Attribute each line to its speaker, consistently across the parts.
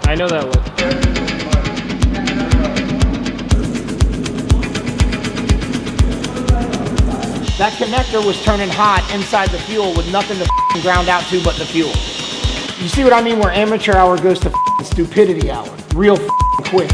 Speaker 1: I know that look.
Speaker 2: That connector was turning hot inside the fuel with nothing to ground out to but the fuel. You see what I mean? Where amateur hour goes to stupidity hour. Real quick.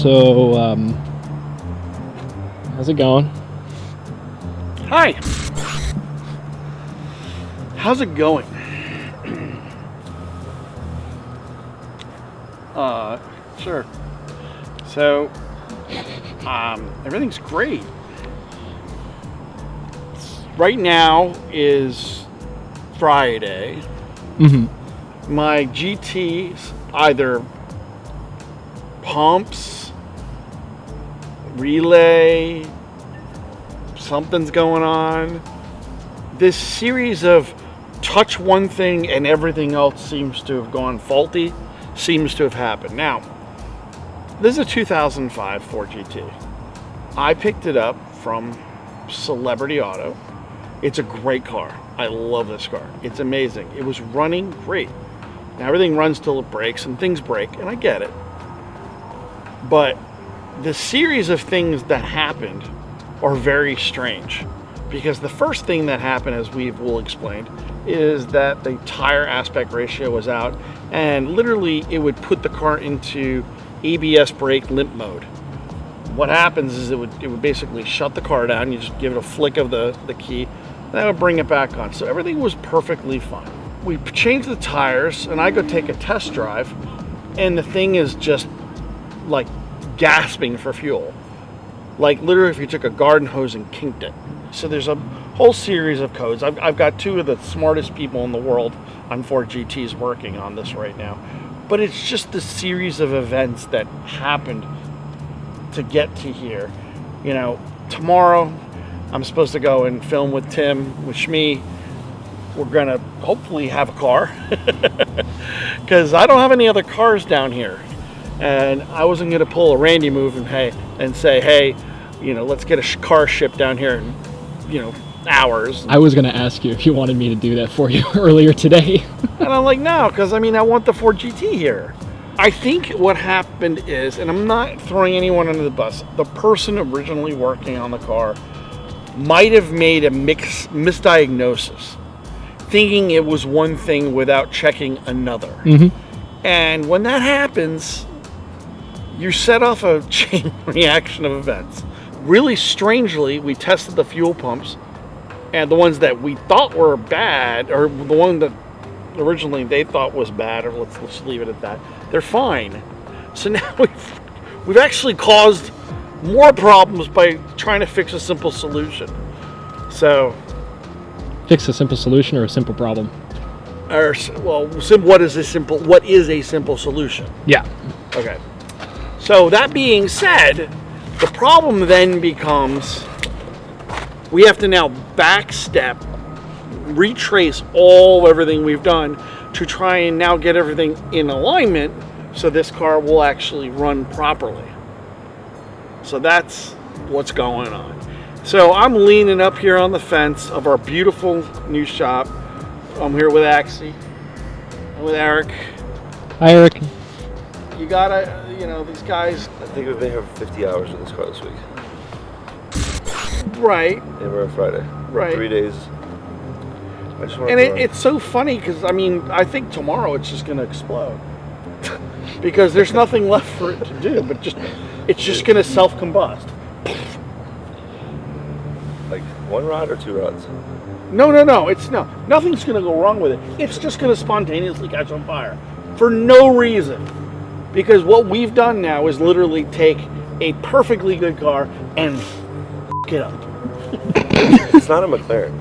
Speaker 1: So, how's it going?
Speaker 3: Hi. How's it going? Sure. So, everything's great. Right now is Friday.
Speaker 1: Mm-hmm.
Speaker 3: My GT's either pumps, relay, something's going on. This series of touch one thing and everything else seems to have gone faulty, seems to have happened. Now, this is a 2005 Ford GT. I picked it up from Celebrity Auto. It's a great car. I love this car. It's amazing. It was running great. Now everything runs till it breaks, and things break, and I get it. But the series of things that happened are very strange, because the first thing that happened, as will explained, is that the tire aspect ratio was out, and literally it would put the car into ABS brake limp mode. What happens is it would basically shut the car down. You just give it a flick of the key, that would bring it back on. So everything was perfectly fine. We changed the tires, and I go take a test drive, and the thing is just like gasping for fuel. Like literally if you took a garden hose and kinked it. So there's a whole series of codes. I've got two of the smartest people in the world on Ford GTs working on this right now. But it's just the series of events that happened to get to here. You know, tomorrow I'm supposed to go and film with Tim, with Shmi. We're gonna hopefully have a car because I don't have any other cars down here. And I wasn't gonna pull a Randy move and say, hey, you know, let's get a car shipped down here in, you know, hours.
Speaker 1: I was gonna ask you if you wanted me to do that for you earlier today.
Speaker 3: And I'm like, no, because I mean, I want the Ford GT here. I think what happened is, and I'm not throwing anyone under the bus, the person originally working on the car might have made a misdiagnosis, thinking it was one thing without checking another.
Speaker 1: Mm-hmm.
Speaker 3: And when that happens, you set off a chain reaction of events. Really strangely, we tested the fuel pumps, and the ones that we thought were bad, or the one that originally they thought was bad, or let's leave it at that, they're fine. So now we've actually caused more problems by trying to fix a simple solution. So
Speaker 1: Fix a simple solution or a simple problem?
Speaker 3: Or, well, what is a simple solution?
Speaker 1: Yeah.
Speaker 3: Okay. So that being said, the problem then becomes we have to now backstep, retrace everything we've done to try and now get everything in alignment so this car will actually run properly. So that's what's going on. So I'm leaning up here on the fence of our beautiful new shop. I'm here with Axie and with Eric.
Speaker 1: Hi, Eric.
Speaker 3: You gotta, you know, these guys.
Speaker 4: I think we've been here for 50 hours with this car this week.
Speaker 3: Right.
Speaker 4: And we're on Friday.
Speaker 3: Right.
Speaker 4: 3 days. I just want
Speaker 3: And it's so funny because, I mean, I think tomorrow it's just going to explode. Because there's nothing left for it to do but just, it's just going to self-combust.
Speaker 4: Like 1 rod or 2 rods?
Speaker 3: No, nothing's going to go wrong with it. It's just going to spontaneously catch on fire for no reason. Because what we've done now is literally take a perfectly good car and f it up.
Speaker 4: It's not a McLaren.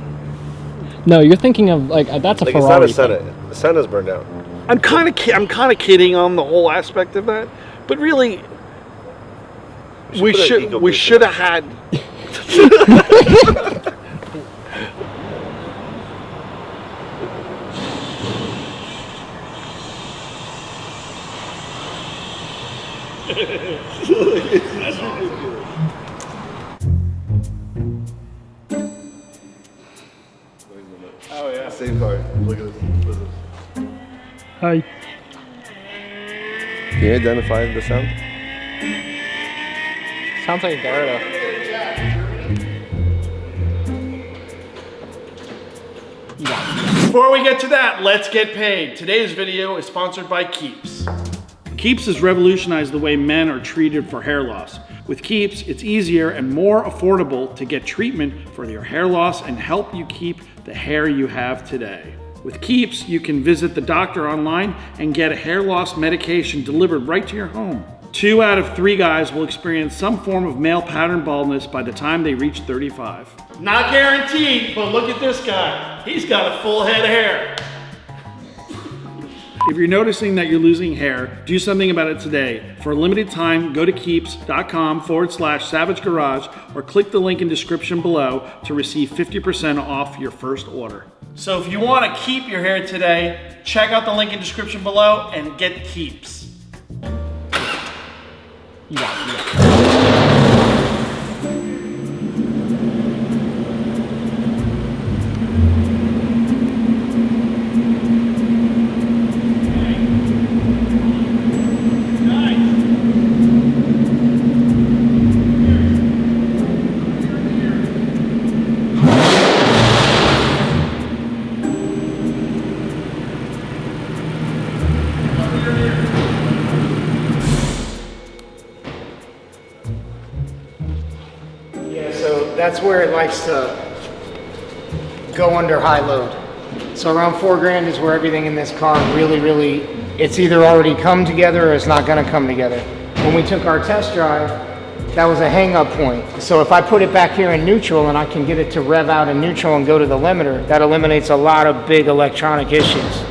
Speaker 1: No, you're thinking of like that's a
Speaker 4: Like
Speaker 1: Ferrari.
Speaker 4: it's not a Senna. The Senna's burned out.
Speaker 3: I'm kind of kidding on the whole aspect of that, but really, we should have had.
Speaker 4: Oh yeah. Same car. Look at this.
Speaker 1: Hi.
Speaker 4: Can you identify the sound?
Speaker 1: Sounds like a Garda.
Speaker 3: Before we get to that, let's get paid. Today's video is sponsored by Keeps. Keeps has revolutionized the way men are treated for hair loss. With Keeps, it's easier and more affordable to get treatment for your hair loss and help you keep the hair you have today. With Keeps, you can visit the doctor online and get a hair loss medication delivered right to your home. 2 out of 3 guys will experience some form of male pattern baldness by the time they reach 35. Not guaranteed, but look at this guy. He's got a full head of hair. If you're noticing that you're losing hair, do something about it today. For a limited time, go to keeps.com/Savage Garage or click the link in description below to receive 50% off your first order. So if you want to keep your hair today, check out the link in description below and get Keeps.
Speaker 2: That's where it likes to go under high load. So around $4,000 is where everything in this car really, it's either already come together or it's not gonna come together. When we took our test drive, that was a hang up point. So if I put it back here in neutral and I can get it to rev out in neutral and go to the limiter, that eliminates a lot of big electronic issues.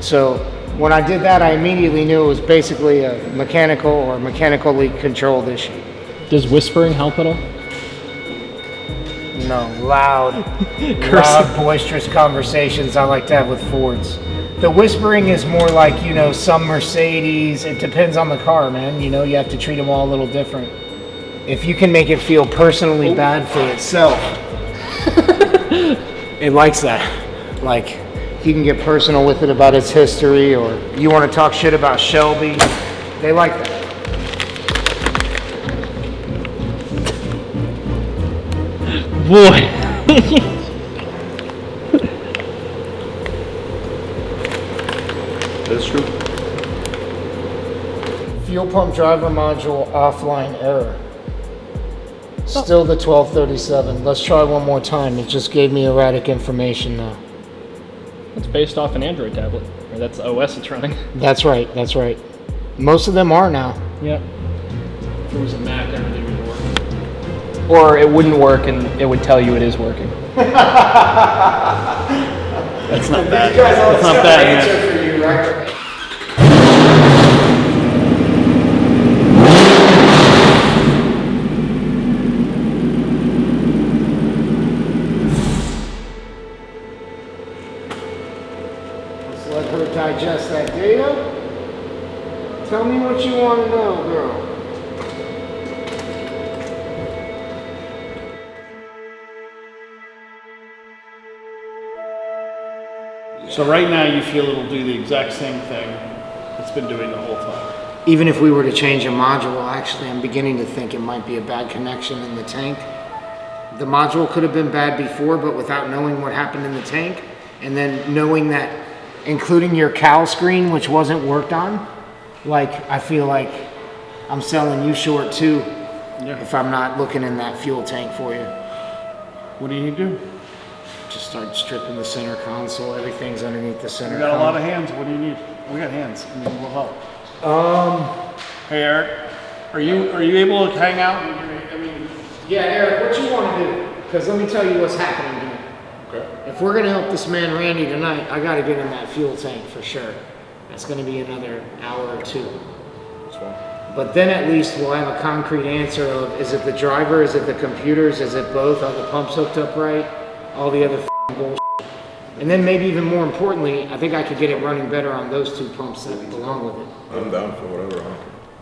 Speaker 2: So when I did that, I immediately knew it was basically a mechanical or mechanically controlled issue.
Speaker 1: Does whispering help at all?
Speaker 2: No, loud, boisterous conversations I like to have with Fords. The whispering is more like, you know, some Mercedes. It depends on the car, man. You know, you have to treat them all a little different. If you can make it feel personally bad for itself, it likes that. Like, you can get personal with it about its history, or you want to talk shit about Shelby. They like that.
Speaker 1: Boy.
Speaker 4: That's true.
Speaker 2: Fuel pump driver module offline error. Still the 1237. Let's try one more time. It just gave me erratic information now.
Speaker 1: It's based off an Android tablet. Or that's the OS it's running.
Speaker 2: That's right, that's right. Most of them are now.
Speaker 1: Yeah. If it was a Mac, everything would work.
Speaker 5: Or it wouldn't work and it would tell you it is working.
Speaker 1: That's not bad. That's not bad, man.
Speaker 2: For you, right? Let's let her digest that data. Tell me what you want to know, girl.
Speaker 3: So right now you feel it'll do the exact same thing it's been doing the whole time.
Speaker 2: Even if we were to change a module, actually, I'm beginning to think it might be a bad connection in the tank. The module could have been bad before, but without knowing what happened in the tank, and then knowing that, including your cowl screen, which wasn't worked on, like, I feel like I'm selling you short too if I'm not looking in that fuel tank for you.
Speaker 3: What do you need to do?
Speaker 2: Just start stripping the center console. Everything's underneath the center.
Speaker 3: We got a lot of hands. What do you need? We got hands. I mean, we'll help. Hey Eric, are you able to hang out?
Speaker 2: Yeah, Eric, what you want to do? Because let me tell you what's happening here.
Speaker 4: Okay.
Speaker 2: If we're going to help this man Randy tonight, I got to get in that fuel tank for sure. That's going to be another hour or two.
Speaker 4: That's fine.
Speaker 2: But then at least we'll have a concrete answer of, is it the driver, is it the computers, is it both, are the pumps hooked up right, all the other bullshit. And then maybe even more importantly, I think I could get it running better on those 2 pumps that belong with it.
Speaker 4: I'm down for whatever. Huh?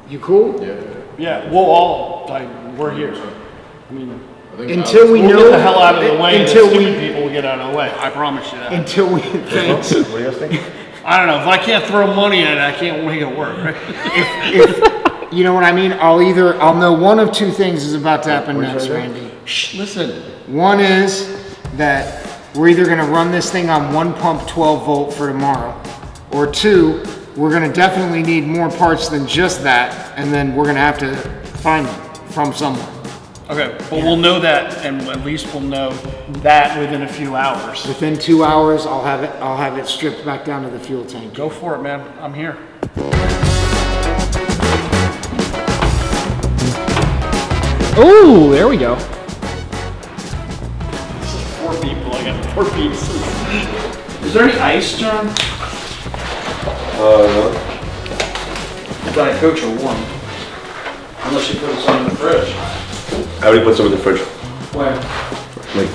Speaker 2: You cool?
Speaker 4: Yeah.
Speaker 3: Yeah, we'll all, like, we're here. I mean,
Speaker 4: I think
Speaker 2: Until we
Speaker 3: we'll
Speaker 2: know
Speaker 3: get the hell out of the way.
Speaker 2: Until
Speaker 3: the
Speaker 2: we
Speaker 3: stupid people will get out of the way. I promise you that.
Speaker 2: until we thanks.
Speaker 4: What do you guys think?
Speaker 3: I don't know. If I can't throw money at it, I can't make it work. Right?
Speaker 2: if you know what I mean, I'll know one of 2 things is about to happen next, Randy.
Speaker 3: Shh, listen.
Speaker 2: One is that we're either going to run this thing on 1 pump 12 volt for tomorrow, or 2, we're going to definitely need more parts than just that, and then we're going to have to find them from somewhere.
Speaker 3: Okay, but we'll know that, and at least we'll know that within a few hours.
Speaker 2: Within 2 hours, I'll have it stripped back down to the fuel tank.
Speaker 3: Go for it, man. I'm here.
Speaker 1: Oh, there we go.
Speaker 3: 4 people. I got 4 pieces. Is there any ice, John?
Speaker 4: No.
Speaker 3: Diet Coke are warm. Unless you put some in the fridge.
Speaker 4: I already put some in the fridge.
Speaker 3: When?
Speaker 4: Like,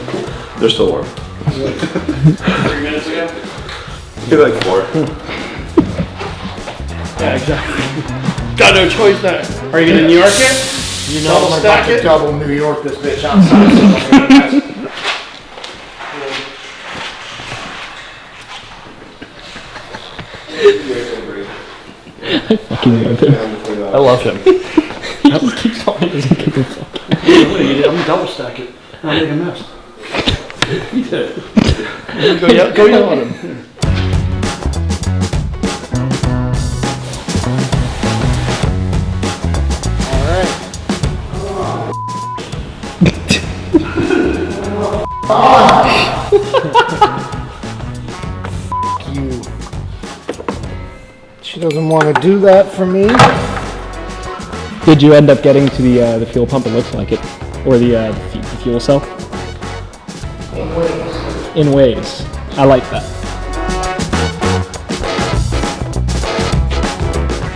Speaker 4: they're still warm.
Speaker 3: 3 minutes ago?
Speaker 4: Maybe like 4.
Speaker 3: Yeah, exactly. Got no choice there. Are you gonna New York it?
Speaker 2: You know,
Speaker 3: Double
Speaker 2: I'm
Speaker 3: stack
Speaker 2: about to
Speaker 3: it?
Speaker 2: double New York this bitch outside.
Speaker 1: Fucking love him.
Speaker 3: I love him.
Speaker 1: He just keeps calling us a fucking fuck.
Speaker 3: I'm gonna double stack it. I'll make a mess. He did. Go yell at him.
Speaker 2: You. She doesn't want to do that for me.
Speaker 1: Did you end up getting to the fuel pump? It looks like it, or the fuel cell. In ways. I like that.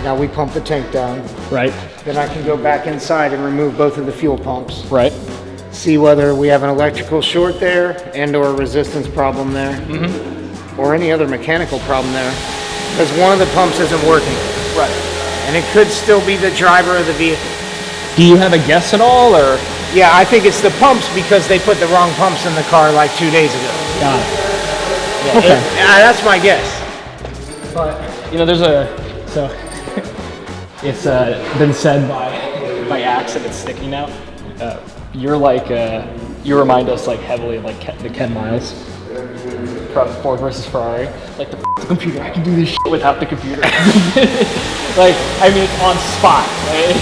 Speaker 2: Now we pump the tank down.
Speaker 1: Right.
Speaker 2: Then I can go back inside and remove both of the fuel pumps.
Speaker 1: Right.
Speaker 2: See whether we have an electrical short there and or a resistance problem there. Or any other mechanical problem there. Because one of the pumps isn't working.
Speaker 1: Right.
Speaker 2: And it could still be the driver of the vehicle.
Speaker 1: Do you have a guess at all, or?
Speaker 2: Yeah, I think it's the pumps because they put the wrong pumps in the car like 2 days ago.
Speaker 1: Got it.
Speaker 2: Yeah,
Speaker 1: Okay.
Speaker 2: That's my guess.
Speaker 1: But you know, so it's been said by Axe that it's sticky now. You're like you remind us like heavily of like the Ken Miles from Ford versus Ferrari. Like the computer, I can do this shit without the computer. Like, I mean, it's on spot. Right?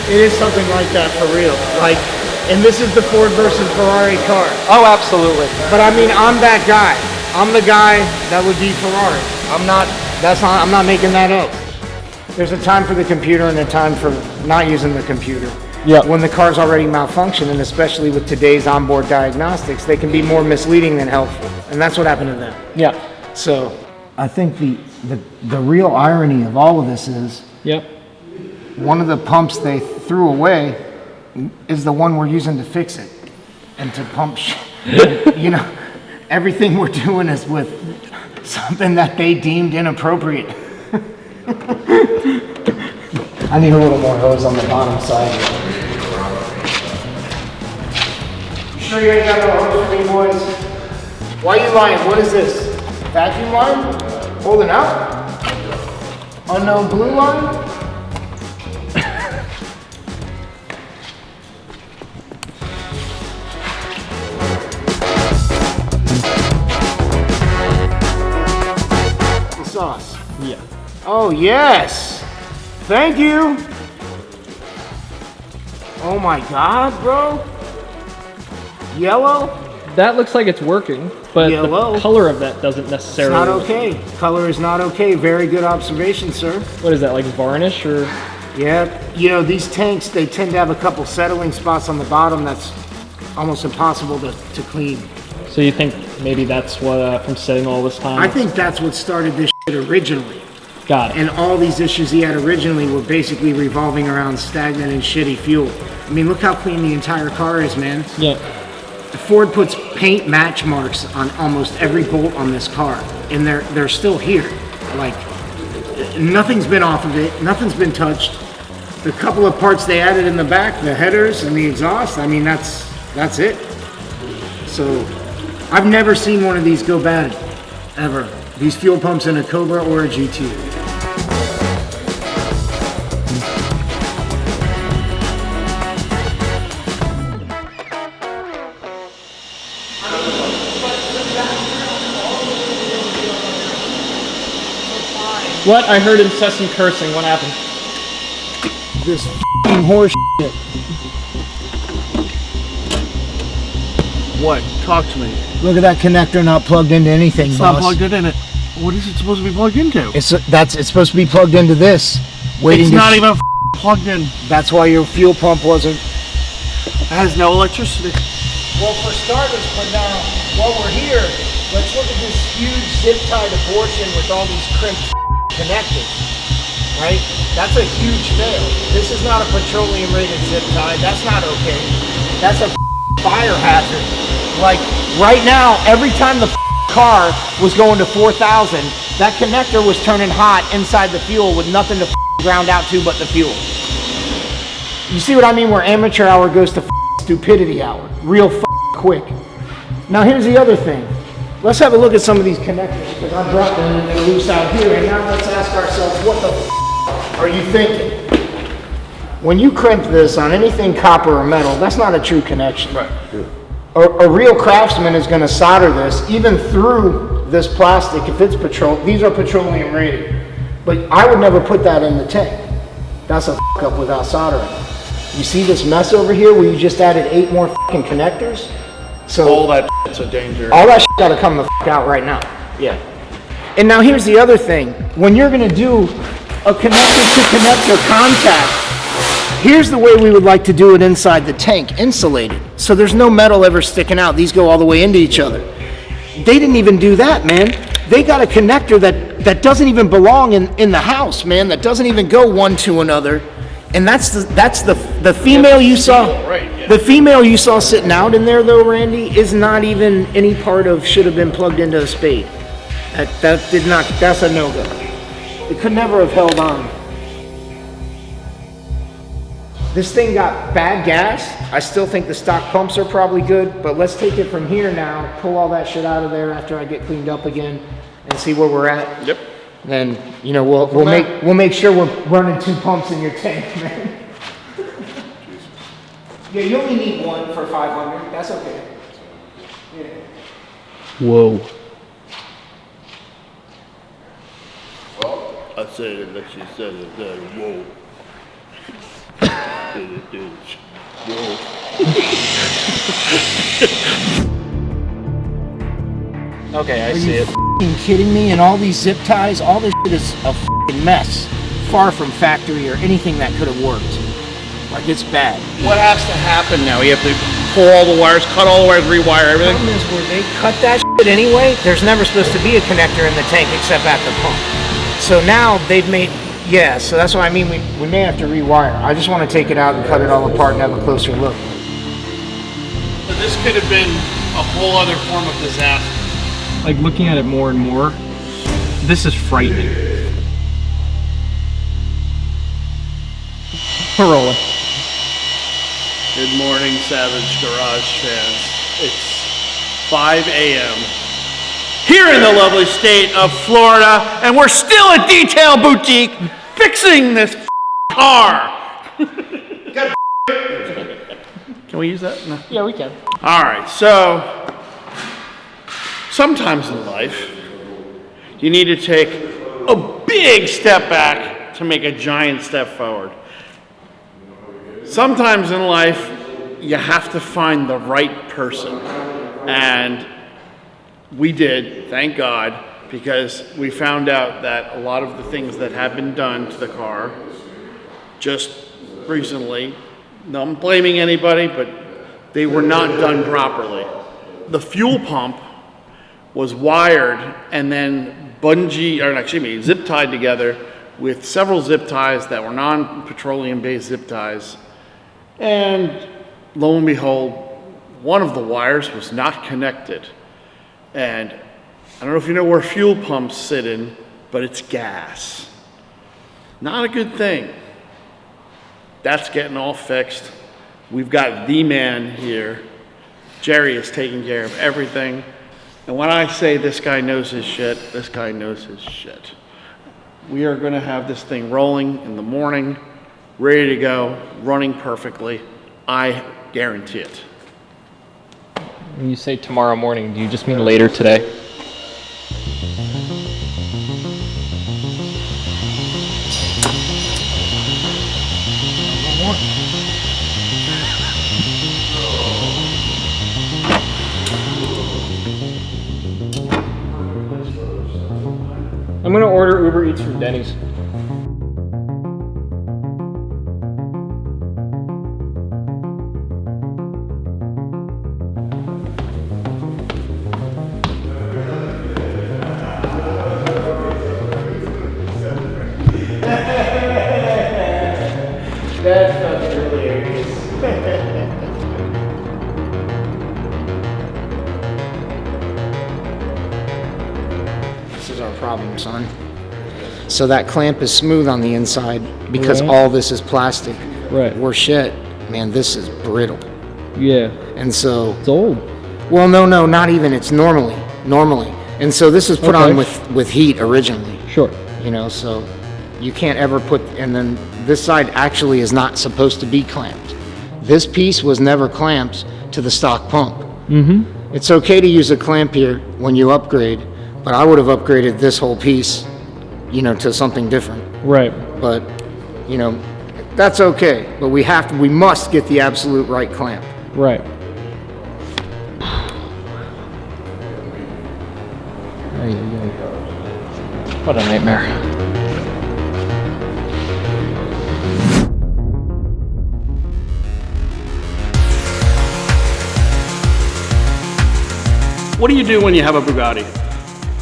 Speaker 2: It is something like that for real. Like, and this is the Ford versus Ferrari car.
Speaker 1: Oh, absolutely.
Speaker 2: But I mean, I'm that guy. I'm the guy that would be Ferrari. I'm not making that up. There's a time for the computer and a time for not using the computer.
Speaker 1: Yeah.
Speaker 2: When the car's already malfunctioning, and especially with today's onboard diagnostics, they can be more misleading than helpful. And that's what happened to them.
Speaker 1: Yeah.
Speaker 2: So I think the real irony of all of this is
Speaker 1: Yep.
Speaker 2: one of the pumps they threw away is the one we're using to fix it and to pump you know, everything we're doing is with something that they deemed inappropriate. I need a little more hose on the bottom side. You sure you ain't got no hose for me, boys? Why are you lying? What is this? Vacuum line? Holding out? Unknown blue line? The sauce.
Speaker 1: Yeah.
Speaker 2: Oh, yes. Thank you. Oh my God, bro. Yellow?
Speaker 1: That looks like it's working, but
Speaker 2: Yellow.
Speaker 1: the color of that doesn't
Speaker 2: It's
Speaker 1: necessarily.
Speaker 2: not okay. Color is not okay. Very good observation, sir.
Speaker 1: What is that, like varnish or?
Speaker 2: Yeah, you know, these tanks, they tend to have a couple settling spots on the bottom that's almost impossible to clean.
Speaker 1: So you think maybe that's what from sitting all this time?
Speaker 2: I think that's what started this shit originally.
Speaker 1: Got it.
Speaker 2: And all these issues he had originally were basically revolving around stagnant and shitty fuel. I mean, look how clean the entire car is, man.
Speaker 1: Yeah.
Speaker 2: Ford puts paint match marks on almost every bolt on this car, and they're still here. Like, nothing's been off of it, nothing's been touched. The couple of parts they added in the back, the headers and the exhaust, I mean, that's it. So, I've never seen one of these go bad, ever. These fuel pumps in a Cobra or a GT.
Speaker 1: What? I heard incessant cursing. What happened?
Speaker 2: This f***ing horse shit.
Speaker 3: What? Talk to me.
Speaker 2: Look at that connector not plugged into anything,
Speaker 3: It's
Speaker 2: boss.
Speaker 3: not plugged in it. What is it supposed to be plugged into?
Speaker 2: It's supposed to be plugged into this. Waiting
Speaker 3: It's
Speaker 2: to
Speaker 3: not even plugged in.
Speaker 2: That's why your fuel pump wasn't.
Speaker 3: It has no electricity.
Speaker 2: Well, for starters, but now, while we're here, let's look at this huge zip-tied abortion with all these crimped connectors, right? That's a huge fail. This is not a petroleum-rated zip tie. That's not okay. That's a fire hazard. Like, right now, every time the car was going to 4,000, that connector was turning hot inside the fuel with nothing to ground out to but the fuel. You see what I mean? Where amateur hour goes to stupidity hour. Real quick. Now here's the other thing. Let's have a look at some of these connectors, because I brought them and they're loose out here, and now let's ask ourselves, what the are you thinking? When you crimp this on anything copper or metal, that's not a true connection.
Speaker 3: Right.
Speaker 2: A real craftsman is going to solder this, even through this plastic, if it's these are petroleum rated. But I would never put that in the tank. That's a up without soldering. You see this mess over here where you just added 8 more fucking connectors? So
Speaker 3: All that shit's a danger.
Speaker 2: all that shit gotta come the fuck out right now. Yeah. And now here's the other thing. When you're gonna do a connector-to-connector contact, here's the way we would like to do it inside the tank, insulated. So there's no metal ever sticking out. These go all the way into each other. They didn't even do that, man. They got a connector that doesn't even belong in the house, man. That doesn't even go one to another. And that's the female you saw.
Speaker 3: Right, yeah.
Speaker 2: The female you saw sitting out in there though, Randy, is not even any part of should have been plugged into a spade. That's a no-go. It could never have held on. This thing got bad gas. I still think the stock pumps are probably good, but let's take it from here now, pull all that shit out of there after I get cleaned up again and see where we're at.
Speaker 3: Yep.
Speaker 2: Then, you know, we'll make sure we're running 2 pumps in your tank, man. Yeah, you only need 1 for 500. That's okay. Yeah.
Speaker 1: Whoa.
Speaker 3: I said it like she said it. Whoa.
Speaker 1: Okay, I
Speaker 2: Are
Speaker 1: see
Speaker 2: you
Speaker 1: it.
Speaker 2: f***ing kidding me? And all these zip ties, all this shit is a f***ing mess. Far from factory or anything that could have worked. Like, it's bad.
Speaker 3: What has to happen now? You have to pull all the wires, cut all the wires, rewire
Speaker 2: The
Speaker 3: everything?
Speaker 2: problem is where they cut that shit anyway, there's never supposed to be a connector in the tank except at the pump. So now they've made, yeah, so that's what I mean, we may have to rewire. I just want to take it out and cut it all apart and have a closer look.
Speaker 3: So this could have been a whole other form of disaster.
Speaker 1: Like looking at it more and more, this is frightening. We're rolling.
Speaker 3: Good morning, Savage Garage fans. It's 5 a.m. here in the lovely state of Florida, and we're still at Detail Boutique fixing this car. Can we use that? No.
Speaker 1: Yeah, we can.
Speaker 3: All right, so sometimes in life, you need to take a big step back to make a giant step forward. sometimes in life, you have to find the right person. And we did, thank God, because we found out that a lot of the things that have been done to the car just recently, no, I'm blaming anybody, but they were not done properly. The fuel pump was wired and then zip tied together with several zip ties that were non-petroleum based zip ties. And lo and behold, one of the wires was not connected. And I don't know if you know where fuel pumps sit in, but it's gas. Not a good thing. That's getting all fixed. We've got the man here. Jerry is taking care of everything. And when I say this guy knows his shit, this guy knows his shit. We are gonna have this thing rolling in the morning, ready to go, running perfectly. I guarantee it.
Speaker 5: When you say tomorrow morning, do you just mean later today? I'm gonna order Uber Eats from Denny's.
Speaker 2: That's not hilarious. This is our problem, son. So that clamp is smooth on the inside because
Speaker 1: Right.
Speaker 2: all this is plastic.
Speaker 1: Right.
Speaker 2: We're shit. Man, this is brittle.
Speaker 1: Yeah.
Speaker 2: And so,
Speaker 1: It's old.
Speaker 2: well, no, not even. It's normally. And so this is put on
Speaker 1: Okay.
Speaker 2: with heat originally,
Speaker 1: Sure.
Speaker 2: you know, so you can't ever put, and then this side actually is not supposed to be clamped. This piece was never clamped to the stock pump.
Speaker 1: Mm-hmm.
Speaker 2: It's okay to use a clamp here when you upgrade, but I would have upgraded this whole piece, you know, to something different.
Speaker 1: Right.
Speaker 2: But, you know, that's okay. But we must get the absolute right clamp.
Speaker 1: Right. What a nightmare.
Speaker 3: What do you do when you have a Bugatti?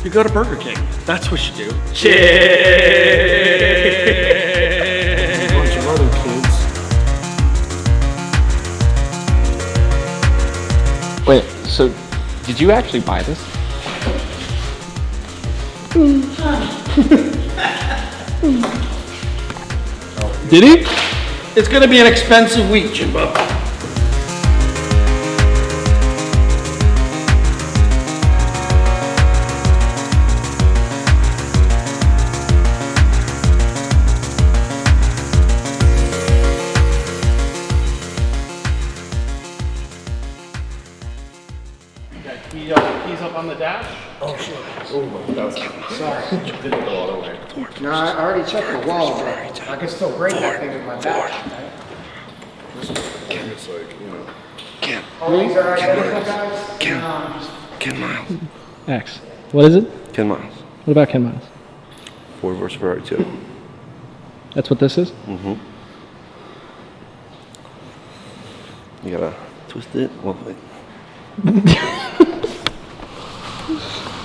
Speaker 3: You go to Burger King. That's what you do.
Speaker 2: Bunch of other kids.
Speaker 5: Wait, so did you actually buy this?
Speaker 3: Did he? It's gonna be an expensive week, Jimbo. Keys up on the dash.
Speaker 4: Oh, sorry. Didn't go all the way.
Speaker 2: No, I already checked the wall, but I can still break that thing with my back.
Speaker 4: It's like, you know.
Speaker 2: Oh, these are identical guys?
Speaker 6: Ken Miles.
Speaker 1: X. What is it?
Speaker 6: Ken Miles.
Speaker 1: What about Ken Miles?
Speaker 6: Ford vs Ferrari 2.
Speaker 1: That's what this is?
Speaker 6: Mm-hmm. You gotta twist it. Well, wait.